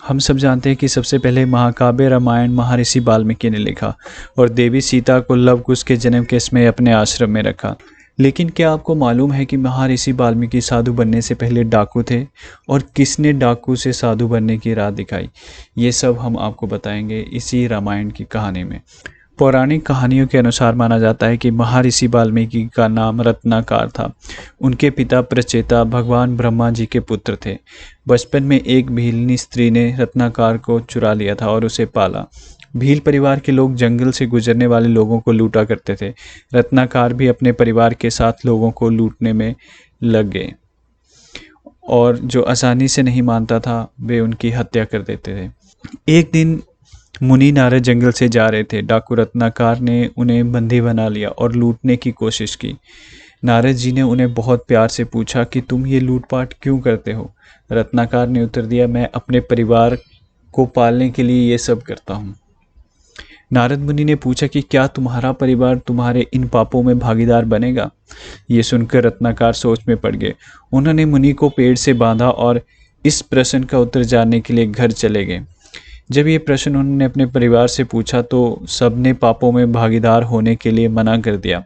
हम सब जानते हैं कि सबसे पहले महाकाव्य रामायण महर्षि वाल्मीकि ने लिखा और देवी सीता को लव कुश के जन्म के समय अपने आश्रम में रखा। लेकिन क्या आपको मालूम है कि महर्षि वाल्मीकि साधु बनने से पहले डाकू थे और किसने डाकू से साधु बनने की राह दिखाई? ये सब हम आपको बताएंगे इसी रामायण की कहानी में। पौराणिक कहानियों के अनुसार माना जाता है कि महर्षि वाल्मीकि का नाम रत्नाकर था। उनके पिता प्रचेता भगवान ब्रह्मा जी के पुत्र थे। बचपन में एक भीलनी स्त्री ने रत्नाकर को चुरा लिया था और उसे पाला। भील परिवार के लोग जंगल से गुजरने वाले लोगों को लूटा करते थे। रत्नाकर भी अपने परिवार के साथ लोगों को लूटने में लग गए और जो आसानी से नहीं मानता था वे उनकी हत्या कर देते थे। एक दिन मुनि नारद जंगल से जा रहे थे। डाकू रत्नाकर ने उन्हें बंदी बना लिया और लूटने की कोशिश की। नारद जी ने उन्हें बहुत प्यार से पूछा कि तुम ये लूटपाट क्यों करते हो? रत्नाकर ने उत्तर दिया, मैं अपने परिवार को पालने के लिए ये सब करता हूँ। नारद मुनि ने पूछा कि क्या तुम्हारा परिवार तुम्हारे इन पापों में भागीदार बनेगा? ये सुनकर रत्नाकर सोच में पड़ गए। उन्होंने मुनि को पेड़ से बांधा और इस प्रश्न का उत्तर जानने के लिए घर चले गए। जब ये प्रश्न उन्होंने अपने परिवार से पूछा तो सबने पापों में भागीदार होने के लिए मना कर दिया।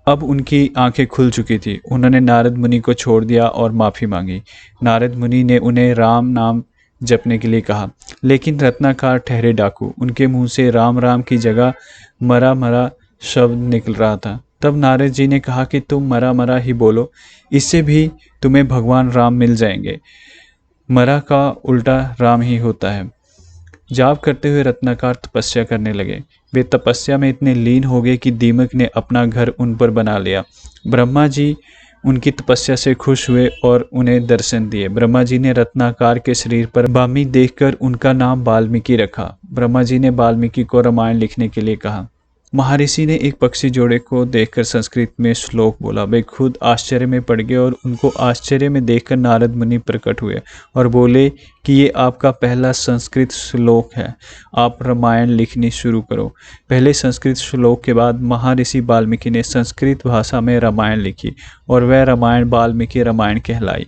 अब उनकी आंखें खुल चुकी थी। उन्होंने नारद मुनि को छोड़ दिया और माफ़ी मांगी। नारद मुनि ने उन्हें राम नाम जपने के लिए कहा, लेकिन रत्नाकर ठहरे डाकू। उनके मुंह से राम राम की जगह मरा मरा शब्द निकल रहा था। तब नारद जी ने कहा कि तुम मरा मरा ही बोलो, इससे भी तुम्हें भगवान राम मिल जाएंगे। मरा का उल्टा राम ही होता है। जाप करते हुए रत्नाकर तपस्या करने लगे। वे तपस्या में इतने लीन हो गए कि दीमक ने अपना घर उन पर बना लिया। ब्रह्मा जी उनकी तपस्या से खुश हुए और उन्हें दर्शन दिए। ब्रह्मा जी ने रत्नाकर के शरीर पर वाल्मीकि देखकर उनका नाम वाल्मीकि रखा। ब्रह्मा जी ने वाल्मीकि को रामायण लिखने के लिए कहा। महर्षि ने एक पक्षी जोड़े को देखकर संस्कृत में श्लोक बोला। वे खुद आश्चर्य में पड़ गए और उनको आश्चर्य में देखकर नारद मुनि प्रकट हुए और बोले कि ये आपका पहला संस्कृत श्लोक है, आप रामायण लिखनी शुरू करो। पहले संस्कृत श्लोक के बाद महर्षि वाल्मीकि ने संस्कृत भाषा में रामायण लिखी और वह रामायण वाल्मीकि रामायण कहलाई।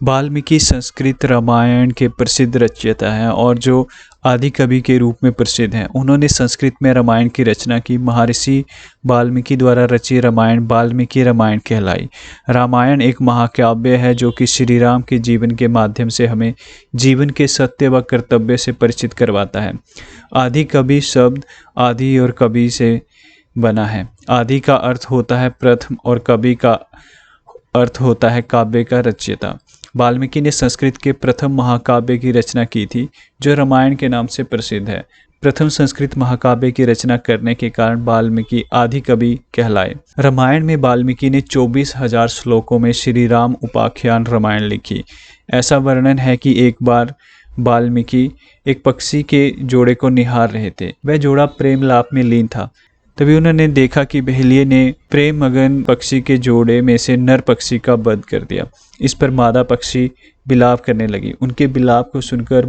वाल्मीकि संस्कृत रामायण के प्रसिद्ध रचयिता हैं और जो आदि कवि के रूप में प्रसिद्ध हैं। उन्होंने संस्कृत में रामायण की रचना की। महर्षि वाल्मीकि द्वारा रची रामायण वाल्मीकि रामायण कहलाई। रामायण एक महाकाव्य है जो कि श्री राम के जीवन के माध्यम से हमें जीवन के सत्य व कर्तव्य से परिचित करवाता है। आदि कवि शब्द आदि और कवि से बना है। आदि का अर्थ होता है प्रथम और कवि का अर्थ होता है काव्य का रचयिता। वाल्मीकि ने संस्कृत के प्रथम महाकाव्य की रचना की थी जो रामायण के नाम से प्रसिद्ध है। प्रथम संस्कृत महाकाव्य की रचना करने के कारण वाल्मीकि आदि कवि कहलाए। रामायण में वाल्मीकि ने 24,000 श्लोकों में श्री राम उपाख्यान रामायण लिखी। ऐसा वर्णन है कि एक बार वाल्मीकि एक पक्षी के जोड़े को निहार रहे थे। वह जोड़ा प्रेम लाप में लीन था। तभी उन्होंने देखा कि बहेलिये ने प्रेम मगन पक्षी के जोड़े में से नर पक्षी का वध कर दिया। इस पर मादा पक्षी बिलाप करने लगी। उनके बिलाप को सुनकर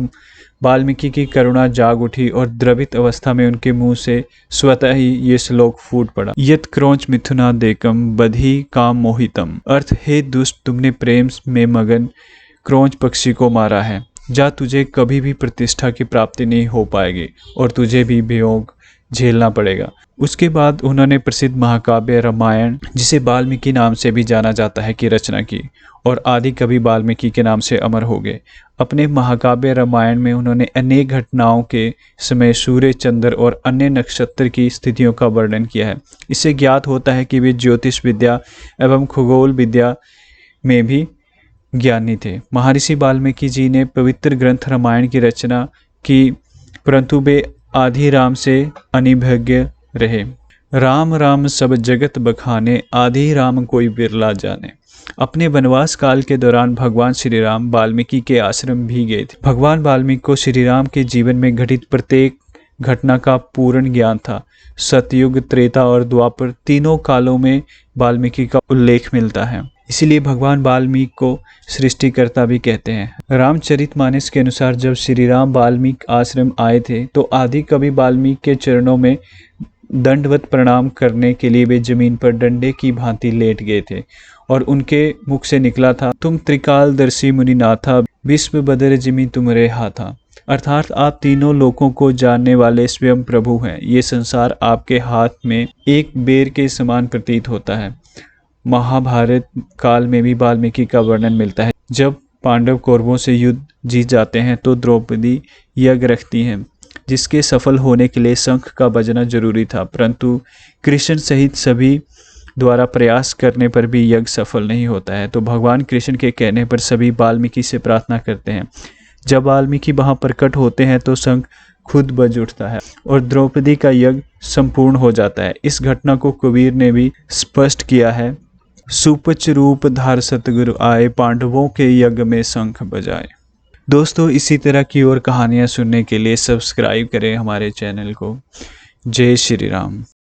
वाल्मीकि की करुणा जाग उठी और द्रवित अवस्था में उनके मुंह से स्वतः ही ये श्लोक फूट पड़ा। यत क्रौंच मिथुनादेकम बधी काम मोहितम। अर्थ, हे दुष्ट, तुमने प्रेम में मगन क्रौंच पक्षी को मारा है। जा, तुझे कभी भी प्रतिष्ठा की प्राप्ति नहीं हो पाएगी और तुझे भी वियोग झेलना पड़ेगा। उसके बाद उन्होंने प्रसिद्ध महाकाव्य रामायण, जिसे वाल्मीकि नाम से भी जाना जाता है, की रचना की और आदि कवि वाल्मीकि के नाम से अमर हो गए। अपने महाकाव्य रामायण में उन्होंने अनेक घटनाओं के समय सूर्य, चंद्र और अन्य नक्षत्र की स्थितियों का वर्णन किया है। इससे ज्ञात होता है कि वे ज्योतिष विद्या एवं खगोल विद्या में भी ज्ञानी थे। महर्षि वाल्मीकि जी ने पवित्र ग्रंथ रामायण की रचना की, परंतु वे आदि राम से अनिभज्ञ रहे। राम राम सब जगत बखाने, आदि राम कोई बिरला जाने। अपने वनवास काल के दौरान भगवान श्री राम वाल्मीकि के आश्रम भी गए थे। भगवान वाल्मीकि को श्री राम के जीवन में घटित प्रत्येक घटना का पूर्ण ज्ञान था। सतयुग, त्रेता और द्वापर तीनों कालों में वाल्मीकि का उल्लेख मिलता है। इसीलिए भगवान वाल्मीकि को सृष्टिकर्ता भी कहते हैं। रामचरितमानस के अनुसार जब श्री राम वाल्मीकि आश्रम आए थे तो आदि कवि वाल्मीकि के चरणों में दंडवत प्रणाम करने के लिए वे जमीन पर डंडे की भांति लेट गए थे और उनके मुख से निकला था, तुम त्रिकालदर्शी मुनिनाथा, विश्व बदर जिमि तुमरे हाथा। अर्थात आप तीनों लोकों को जानने वाले स्वयं प्रभु हैं। ये संसार आपके हाथ में एक बेर के समान प्रतीत होता है। महाभारत काल में भी वाल्मीकि का वर्णन मिलता है। जब पांडव कौरवों से युद्ध जीत जाते हैं तो द्रौपदी यज्ञ रखती हैं, जिसके सफल होने के लिए शंख का बजना जरूरी था, परंतु कृष्ण सहित सभी द्वारा प्रयास करने पर भी यज्ञ सफल नहीं होता है। तो भगवान कृष्ण के कहने पर सभी वाल्मीकि से प्रार्थना करते हैं। जब वाल्मीकि वहां प्रकट होते हैं तो शंख खुद बज उठता है और द्रौपदी का यज्ञ संपूर्ण हो जाता है। इस घटना को कबीर ने भी स्पष्ट किया है, सुपच रूप धार सतगुरु आए, पांडवों के यज्ञ में शंख बजाए। दोस्तों, इसी तरह की और कहानियां सुनने के लिए सब्सक्राइब करें हमारे चैनल को। जय श्री राम।